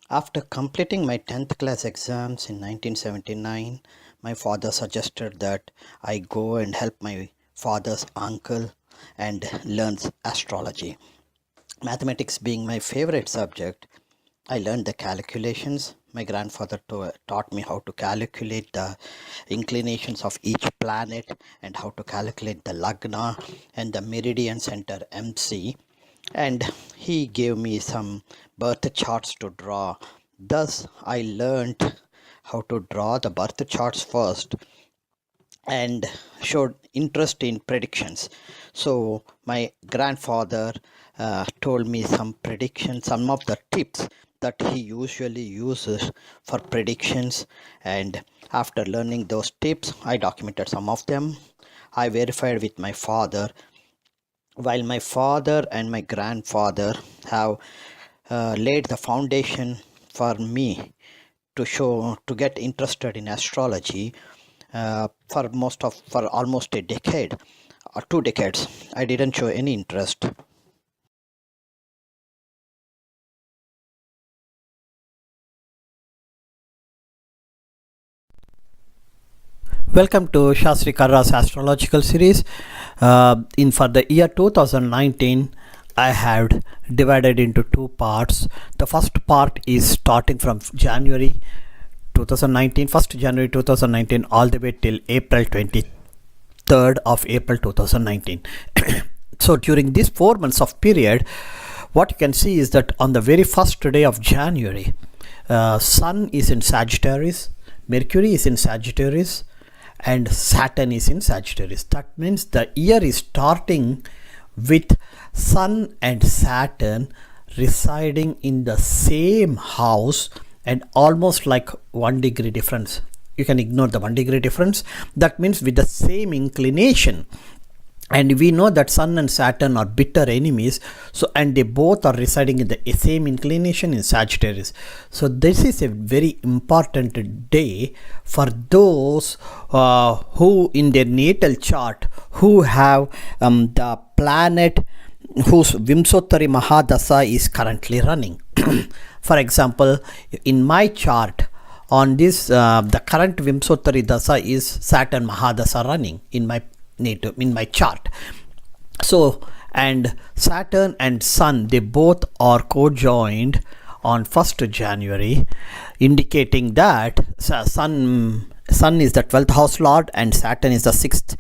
After completing my 10th class exams in 1979, my father suggested that I go and help my father's uncle and learns astrology. Mathematics being my favorite subject, I learned the calculations. My grandfather taught me how to calculate the inclinations of each planet and how to calculate the lagna and the meridian center MC, and he gave me some birth charts to draw. Thus, I learned how to draw the birth charts first and showed interest in predictions. So, my grandfather told me some predictions, some of the tips that he usually uses for predictions. And after learning those tips, I documented some of them. I verified with my father. While my father and my grandfather have laid the foundation for me to get interested in astrology for almost a decade or 2 decades, I didn't show any interest. Welcome to Sastry Karra's astrological series. In for the year 2019, I have divided into two parts. The first part is starting from January 2019, 1st January 2019, all the way till April 23rd of April 2019. So during these 4 months of period, what you can see is that on the very first day of January, Sun is in Sagittarius, Mercury is in Sagittarius, and Saturn is in Sagittarius. That means the year is starting with Sun and Saturn residing in the same house and almost like 1 degree difference. You can ignore the 1 degree difference. That means with the same inclination. And we know that Sun and Saturn are bitter enemies, so and they both are residing in the same inclination in Sagittarius. So this is a very important day for those who in their natal chart who have the planet whose Vimsottari Mahadasa is currently running. For example, in my chart, on this the current Vimsottari Dasa is Saturn Mahadasa running in my chart. So, and Saturn and Sun, they both are co-joined on 1st January, indicating that Sun is the 12th house lord and Saturn is the 5th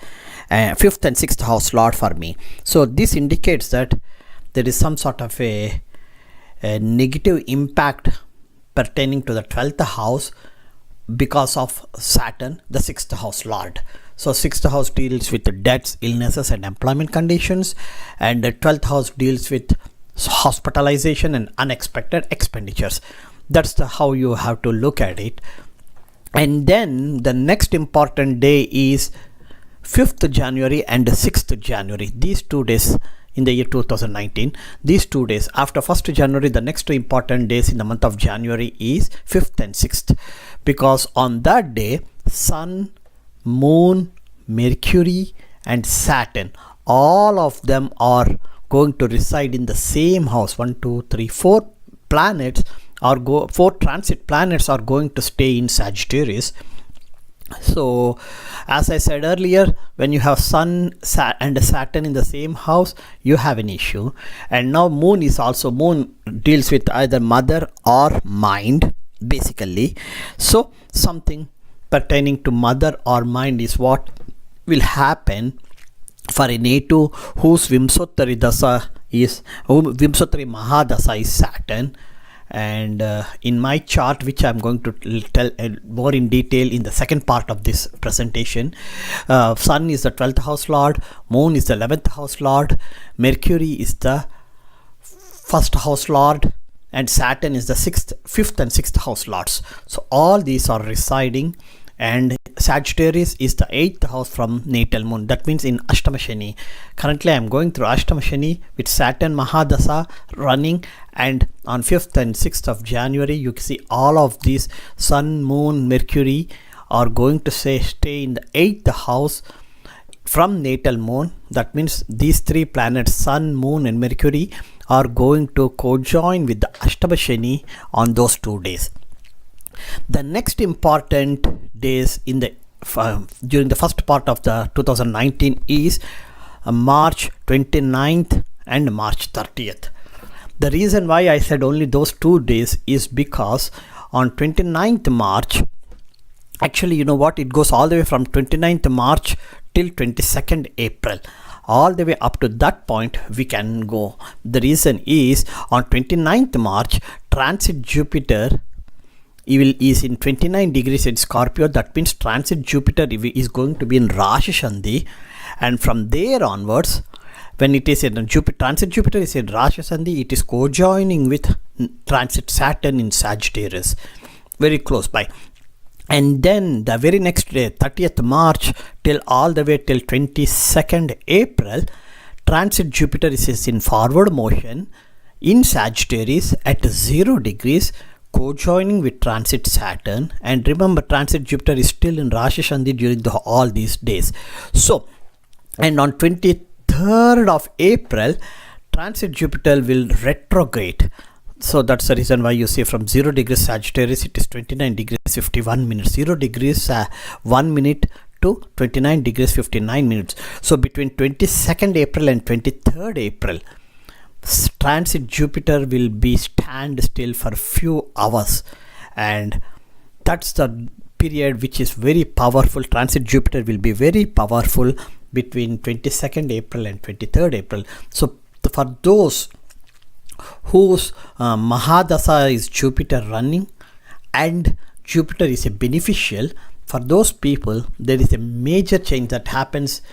and 6th house lord for me. So this indicates that there is some sort of a negative impact pertaining to the 12th house because of Saturn, the 6th house lord. So 6th house deals with debts, illnesses and employment conditions, and the 12th house deals with hospitalization and unexpected expenditures. That's how you have to look at it. And then the next important day is 5th January and 6th January. These 2 days in the year 2019, these 2 days after 1st January, the next 2 important days in the month of January is 5th and 6th, because on that day Sun, Moon, Mercury and Saturn, all of them are going to reside in the same house. 1, 2, 3, 4 planets are 4 transit planets are going to stay in Sagittarius. So as I said earlier, when you have Sun and Saturn in the same house, you have an issue. And now Moon deals with either mother or mind, basically. So something pertaining to mother or mind is what will happen for a native whose Vimsottari Mahadasa is Saturn. And in my chart, which I'm going to tell more in detail in the second part of this presentation, Sun is the 12th house lord, Moon is the 11th house lord, Mercury is the 1st house lord, and Saturn is the 5th and 6th house lords. So all these are residing, and Sagittarius is the 8th house from natal moon. That means in Ashtama Shani. Currently I am going through Ashtama Shani with Saturn Mahadasa running, and on 5th and 6th of January you can see all of these Sun, Moon, Mercury are going to stay in the 8th house from natal moon. That means these 3 planets, Sun, Moon and Mercury, are going to co-join with the Ashtama Shani on those 2 days. The next important days in the during the first part of the 2019 is March 29th and March 30th. The reason why I said only those 2 days is because on 29th March, actually, you know what, it goes all the way from 29th March till 22nd April. All the way up to that point we can go. The reason is on 29th March, transit Jupiter is in 29 degrees in Scorpio. That means transit Jupiter is going to be in Rashi Sandhi, and from there onwards, when it is in transit Jupiter is in Rashi Sandhi, it is co-joining with transit Saturn in Sagittarius, very close by. And then the very next day, 30th March till all the way till 22nd April, transit Jupiter is in forward motion in Sagittarius at 0 degrees, co-joining with transit Saturn. And remember, transit Jupiter is still in Rashi Sandhi during all these days. So, and on 23rd of April, transit Jupiter will retrograde. So that's the reason why you see from 0 degrees Sagittarius it is 29 degrees 51 minutes. 0 degrees 1 minute to 29 degrees 59 minutes. So between 22nd April and 23rd April, transit Jupiter will be stand still for a few hours, and that's the period which is very powerful. Transit Jupiter will be very powerful between 22nd April and 23rd April. So for those whose Mahadasa is Jupiter running and Jupiter is a beneficial, for those people there is a major change that happens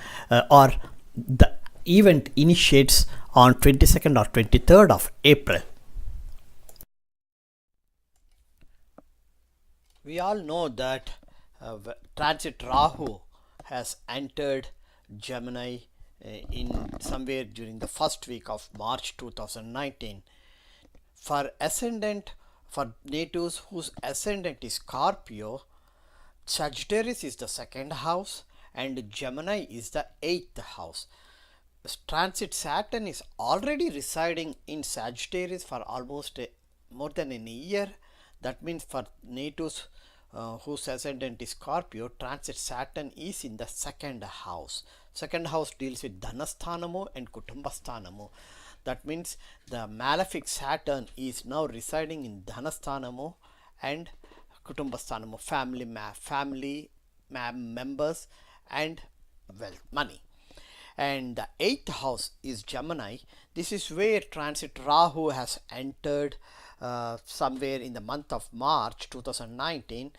or the event initiates on 22nd or 23rd of April. We all know that transit Rahu has entered Gemini in somewhere during the first week of March 2019. For ascendant, for natives whose ascendant is Scorpio, Sagittarius is the second house and Gemini is the 8th house. Transit Saturn is already residing in Sagittarius for almost more than a year. That means for natives whose ascendant is Scorpio, transit Saturn is in the second house. Second house deals with Dhanastanamu and Kutumbastanamu. That means the malefic Saturn is now residing in Dhanastanamu and Kutumbastanamu, family members and wealth, money. And the 8th house is Gemini. This is where transit Rahu has entered somewhere in the month of March 2019.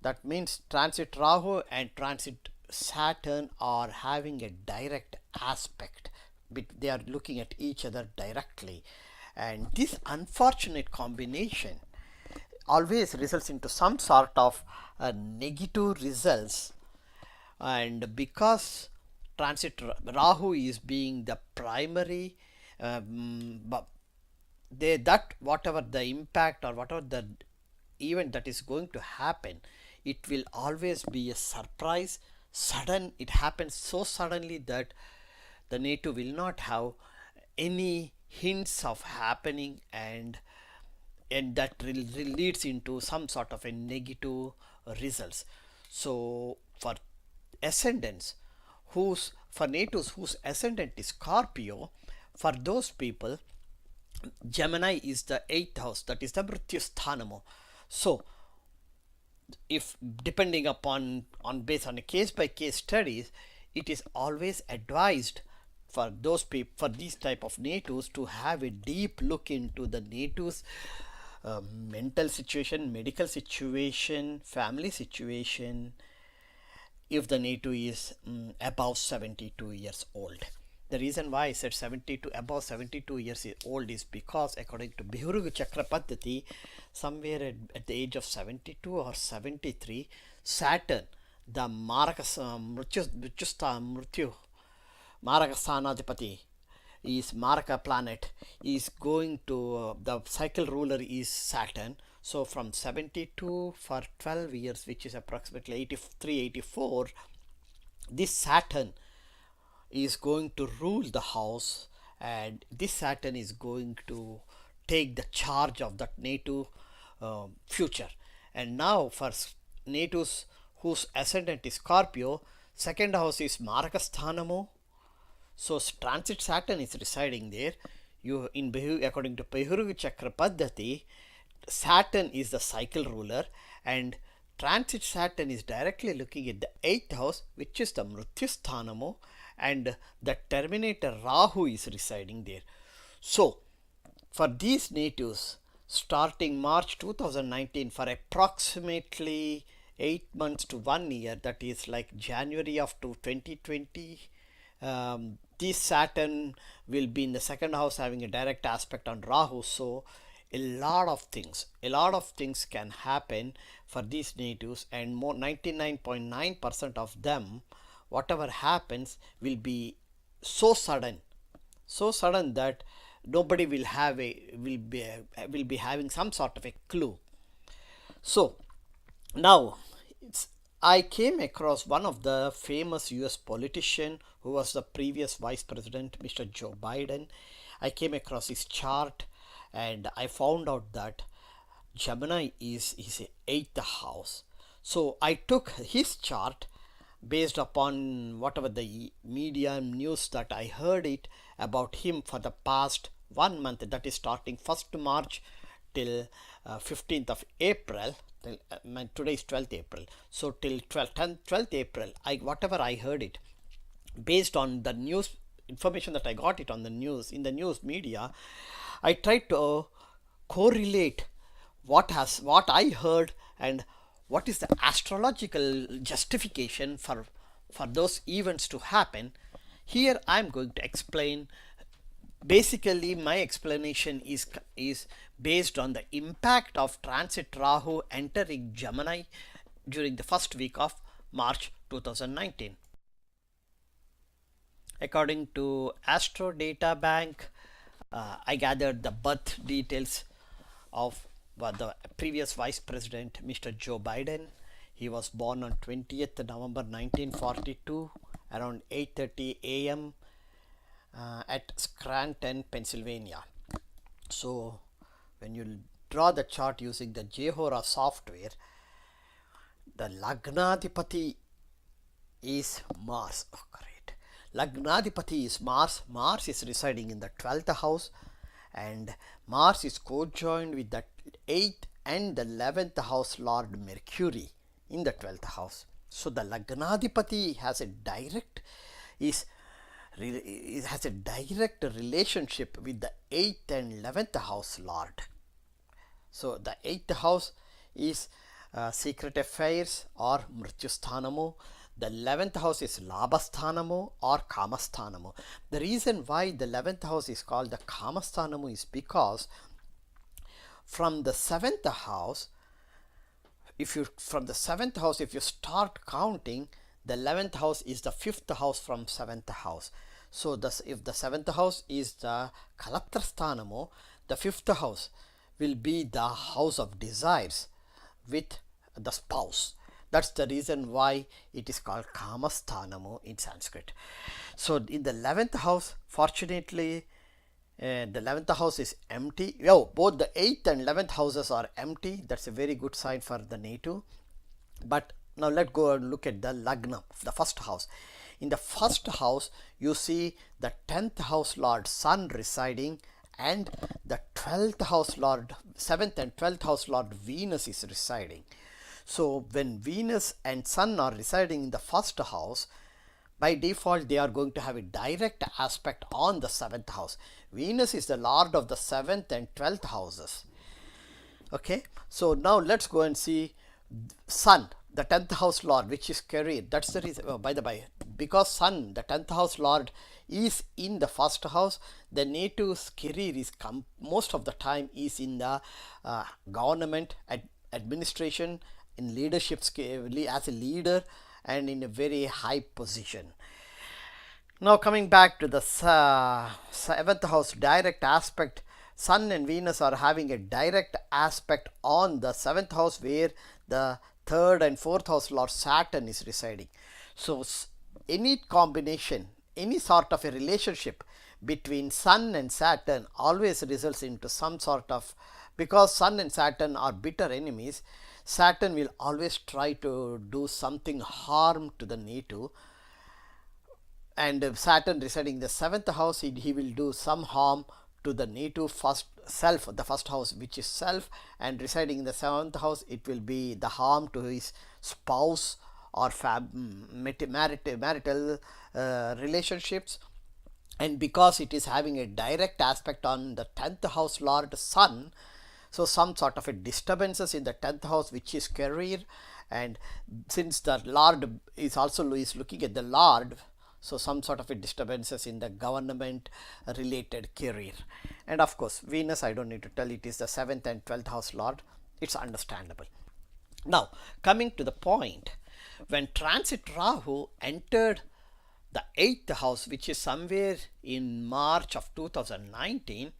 That means transit Rahu and transit Saturn are having a direct aspect. They are looking at each other directly, and this unfortunate combination always results into some sort of negative results. And because transit Rahu is being the primary, that whatever the impact or whatever the event that is going to happen, it will always be a surprise, sudden. It happens so suddenly that the native will not have any hints of happening, and that leads into some sort of a negative results. So for ascendants for natives whose ascendant is Scorpio, for those people Gemini is the 8th house, that is the Mrityu-sthanam. So if depending upon based on a case by case studies, it is always advised for those people, for these type of natives, to have a deep look into the natives mental situation, medical situation, family situation, if the native is above 72 years old. The reason why I said above 72 years old is because according to Bihurug Chakra Paddhati, somewhere at the age of 72 or 73, Saturn, the Maraka is Maraka planet, is going to the cycle ruler is Saturn. So from 72 for 12 years, which is approximately 83-84, this Saturn is going to rule the house and this Saturn is going to take the charge of that native future. And now for natives whose ascendant is Scorpio, second house is Maraka-stanam. So transit Saturn is residing there. You in according to Behurugu Chakra Paddhati, Saturn is the cycle ruler, and transit Saturn is directly looking at the 8th house, which is the Mrityu-stanam, and the terminator Rahu is residing there. So for these natives, starting March 2019, for approximately 8 months to 1 year, that is like January of 2020, this Saturn will be in the second house having a direct aspect on Rahu. So a lot of things can happen for these natives, and more 99.9% of them, whatever happens will be so sudden that nobody will have will be having some sort of a clue. So now I came across one of the famous US politician who was the previous vice president, Mr. Joe Biden. I came across his chart and I found out that Gemini is his 8th house. So I took his chart based upon whatever the media news that I heard it about him for the past 1 month, that is starting 1st March till 15th of April. Today is 12th April. So till 12th April, whatever I heard it, based on the news information that I got it on the news, in the news media, I tried to correlate what I heard and what is the astrological justification for those events to happen. Here I am going to explain. Basically my explanation is based on the impact of transit Rahu entering Gemini during the first week of March 2019. According to Astro Data Bank, I gathered the birth details of the previous vice president, Mr. Joe Biden. He was born on 20th November 1942 around 8:30 a.m. At Scranton, Pennsylvania. So when you draw the chart using the Jehora software, the Lagnadipati is Mars. Oh, great. Lagnadipati is Mars. Mars is residing in the 12th house, and Mars is co-joined with the 8th and the 11th house Lord Mercury in the 12th house. So the Lagnadipati has a direct relationship with the 8th and 11th house Lord. So the 8th house is secret affairs or Mrityu-stanam. The 11th house is Labha-stanam or Kama-stanam. The reason why the 11th house is called the Kama-stanam is because from the 7th house, if you start counting, the 11th house is the 5th house from 7th house. So if the 7th house is the Kalatrastanam, the 5th house will be the house of desires with the spouse. That's the reason why it is called Kama-stanam in Sanskrit. So in the 11th house, fortunately, the 11th house is empty. Both the 8th and 11th houses are empty. That's a very good sign for the native. But now let's go and look at the Lagna, the first house. In the first house, you see the 10th house Lord Sun residing, and the 12th house Lord, 7th and 12th house Lord Venus is residing. So when Venus and Sun are residing in the first house, by default they are going to have a direct aspect on the 7th house. Venus is the lord of the 7th and 12th houses. Okay, so now let's go and see Sun, the 10th house Lord, which is career. That's the reason, by the by, because Sun, the 10th house Lord, is in the first house, the native's career is most of the time is in the government, administration, in leadership, as a leader and in a very high position. Now coming back to the 7th house direct aspect, Sun and Venus are having a direct aspect on the 7th house where the 3rd and 4th house Lord Saturn is residing. So any combination, any sort of a relationship between Sun and Saturn always results into some sort of, because Sun and Saturn are bitter enemies, Saturn will always try to do something harm to the native, and Saturn residing in the 7th house, he will do some harm to the native first self, the first house which is self, and residing in the 7th house, it will be the harm to his spouse or marital relationships. And because it is having a direct aspect on the 10th house Lord Sun, so some sort of a disturbances in the 10th house, which is career, and since the Lord is also looking at the Lord, so some sort of a disturbances in the government related career. And of course Venus, I don't need to tell, it is the 7th and 12th house Lord, it's understandable. Now coming to the point, when transit Rahu entered the 8th house, which is somewhere in March of 2019,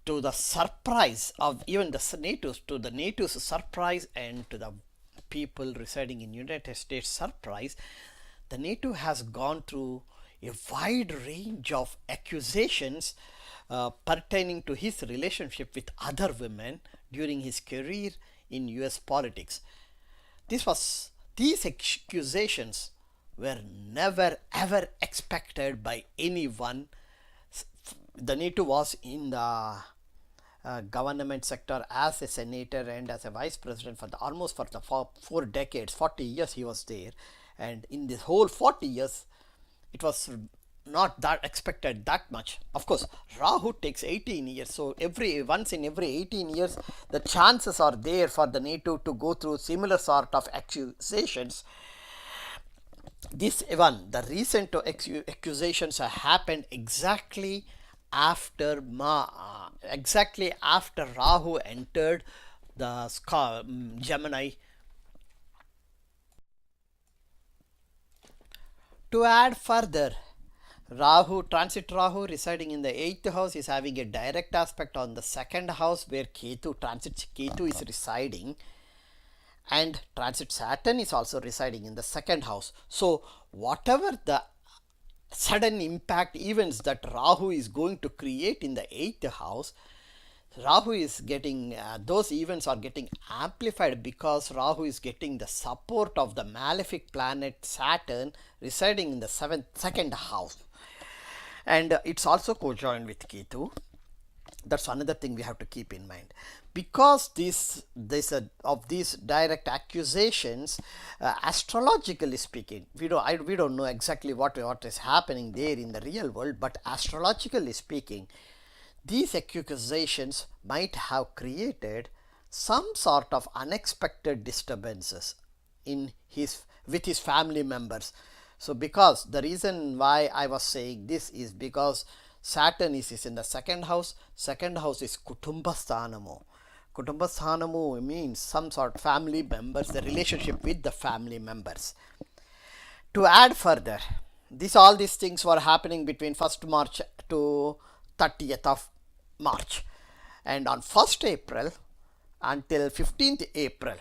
to the surprise of even the natives, to the natives surprise and to the people residing in United States surprise, the native has gone through a wide range of accusations pertaining to his relationship with other women during his career in US politics. These accusations were never ever expected by anyone. The native was in the government sector as a senator and as a vice president for the almost for the 4 decades, 40 years he was there, and in this whole 40 years it was not that expected that much. Of course Rahu takes 18 years, so once in every 18 years the chances are there for the native to go through similar sort of accusations. This one, the recent accusations have happened exactly after Rahu entered the Gemini. To add further, transit Rahu residing in the 8th house is having a direct aspect on the 2nd house where transit Ketu is residing, and transit Saturn is also residing in the 2nd house. So whatever the sudden impact events that Rahu is going to create in the 8th house, Rahu is getting, those events are getting amplified because Rahu is getting the support of the malefic planet Saturn residing in the 2nd house, and it's also co-joined with Ketu. That's another thing we have to keep in mind. Because of these direct accusations, astrologically speaking, we don't know exactly what is happening there in the real world, but astrologically speaking, these accusations might have created some sort of unexpected disturbances with his family members. So because the reason why I was saying this is because Saturn is in the 2nd house. 2nd house is Kutumba-stanam. Kutumba-stanam means some sort of family members, the relationship with the family members. To add further, all these things were happening between 1st March to 30th of March, and on 1st April until 15th April,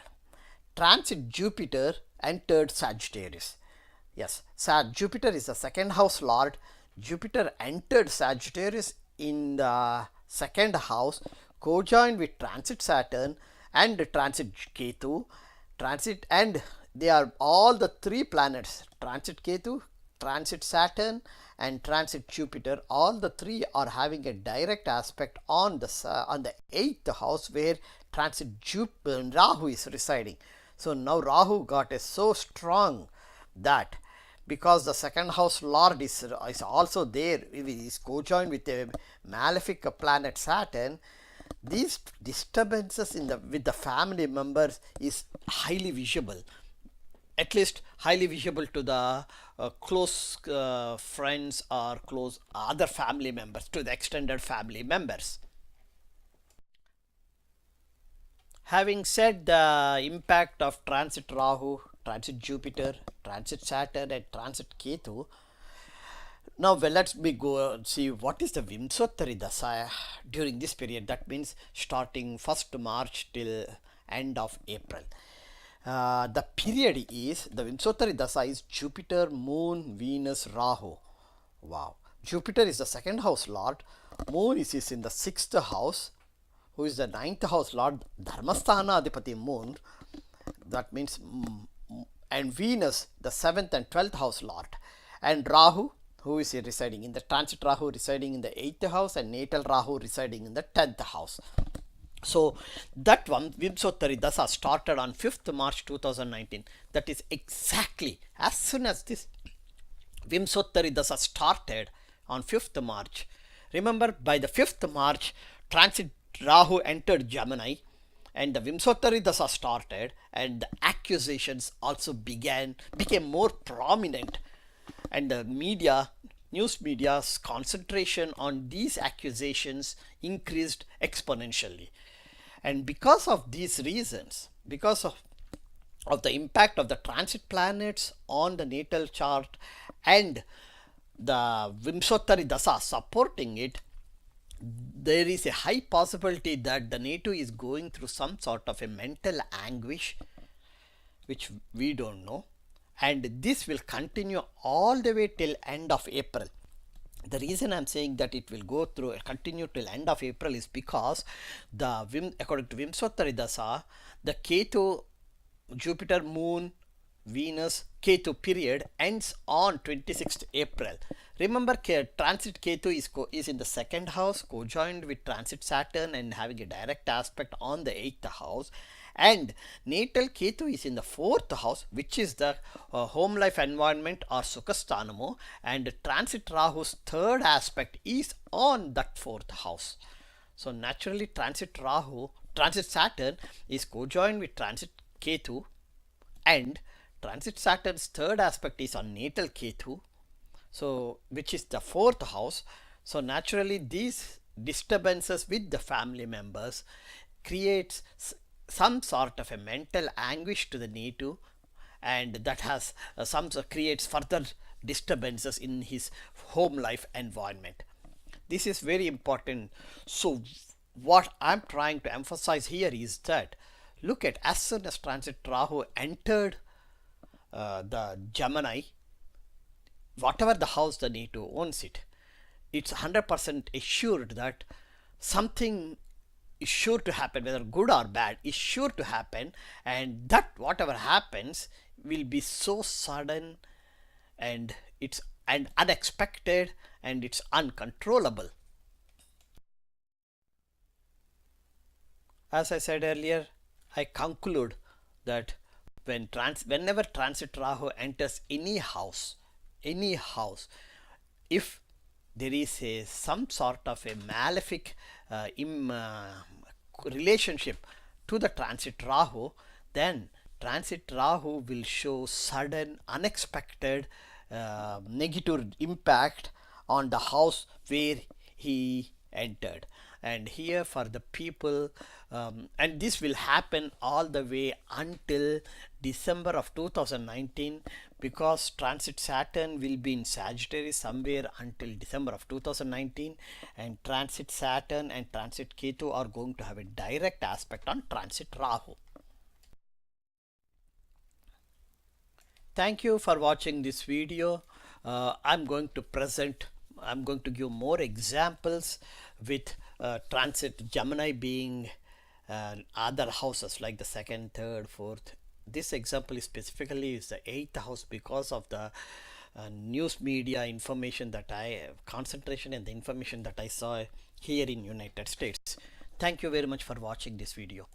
transit Jupiter entered Sagittarius. Yes, Jupiter is the 2nd house Lord. Jupiter entered Sagittarius in the 2nd house, co-joined with transit Saturn and transit Ketu, and they are all the 3 planets, transit Ketu, transit Saturn and transit Jupiter, all the 3 are having a direct aspect on the 8th house where transit Rahu is residing. So now Rahu got so strong that because the 2nd house Lord is also there, is co-joined with a malefic planet Saturn, these disturbances with the family members is highly visible, at least highly visible to the close friends or close other family members, to the extended family members. Having said the impact of transit Rahu, transit Jupiter, transit Saturn and transit Ketu, now let me go see what is the Vimsottari Dasa during this period. That means starting 1st March till end of April. The period is, the Vimsottari Dasa is Jupiter, Moon, Venus, Rahu. Wow. Jupiter is the second house lord. Moon is in the sixth house, who is the ninth house lord, Dharmasthana Adhipati Moon. That means, and Venus, the seventh and 12th house lord. And Rahu, who is residing in the transit Rahu residing in the 8th house, and natal Rahu residing in the 10th house. So that one Vimsottari Dasa started on 5th March 2019. That is exactly as soon as this Vimsottari Dasa started on 5th March. Remember, by the 5th March, transit Rahu entered Gemini and the Vimsottari Dasa started, and the accusations also became more prominent, and the media, news media's concentration on these accusations increased exponentially. And because of these reasons, because of the impact of the transit planets on the natal chart and the Vimsottari Dasa supporting it, there is a high possibility that the native is going through some sort of a mental anguish, which we don't know, and this will continue all the way till end of April. The reason I'm saying that it will go through continue till end of April is because according to Vimsottari Dasa, the Ketu, Jupiter, Moon, Venus, Ketu period ends on 26th April. Remember, transit Ketu is in the second house, co-joined with transit Saturn and having a direct aspect on the 8th house. And natal Ketu is in the 4th house, which is the home life environment or Sukha-stanam, and transit Rahu's third aspect is on that 4th house. So naturally, transit Saturn is co-joined with transit Ketu, and transit Saturn's third aspect is on natal Ketu, so which is the 4th house. So naturally, these disturbances with the family members creates some sort of a mental anguish to the native, and that has creates further disturbances in his home life environment. This is very important. So what I'm trying to emphasize here is that, look at, as soon as transit Rahu entered the Gemini, whatever the house the native owns it's 100% assured that something is sure to happen, whether good or bad is sure to happen, and that whatever happens will be so sudden and unexpected, and it's uncontrollable. As I said earlier, I conclude that whenever transit Rahu enters any house, if there is some sort of a malefic relationship to the transit Rahu, then transit Rahu will show sudden, unexpected negative impact on the house where he entered. And here for the people, and this will happen all the way until December of 2019, because transit Saturn will be in Sagittarius somewhere until December of 2019, and transit Saturn and transit Ketu are going to have a direct aspect on transit Rahu. Thank you for watching this video. I'm going to give more examples with transit Gemini being other houses like the 2nd, 3rd, 4th. This example is specifically is the 8th house because of the news media information that concentration and the information that I saw here in United States. Thank you very much for watching this video.